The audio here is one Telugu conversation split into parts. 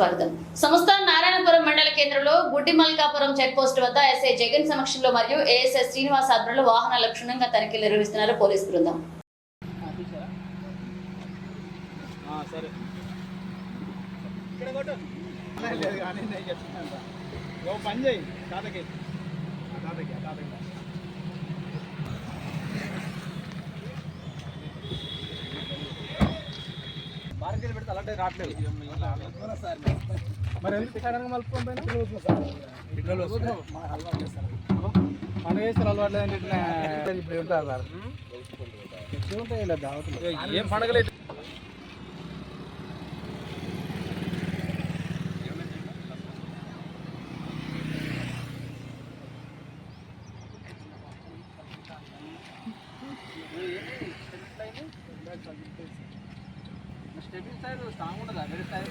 స్వాగతం. సంస్థ నారాయణపురం మండల కేంద్రంలో గుడ్డిమల్కాపురం చెక్ పోస్ట్ వద్ద ఎస్ఐ జగన్ సమక్షంలో మరియు ఏఎస్ఐ శ్రీనివాస్ ఆధ్వర్యంలో వాహనాల క్షుణ్ణంగా తనిఖీలు నిర్వహిస్తున్నారు పోలీసు బృందం. మార్కెట్ పెడితే అలాంటి రావట్లేదు మరి ఎందుకు సడన్గా మలుపుకొని పండుగ చేస్తారు అలవాట్లేదు ఇప్పుడు ఉంటారు సార్ ఉంటాయి ఇలా దావతులు ఏం పండుగలేదు. స్టెబిల్ సైడ్ స్ట్రాంగ్ ఉండదా వెరీ సైడ్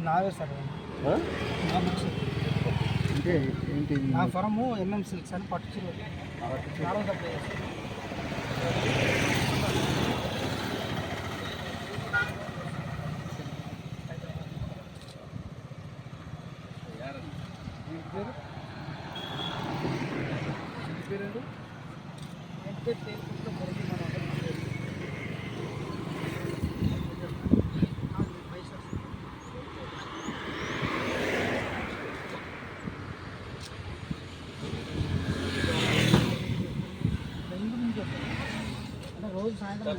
నావే సార్ అంటే ఏంటి నా ఫరము సిల్క్స్ అని పట్టుచీర రోజు సాయంత్రం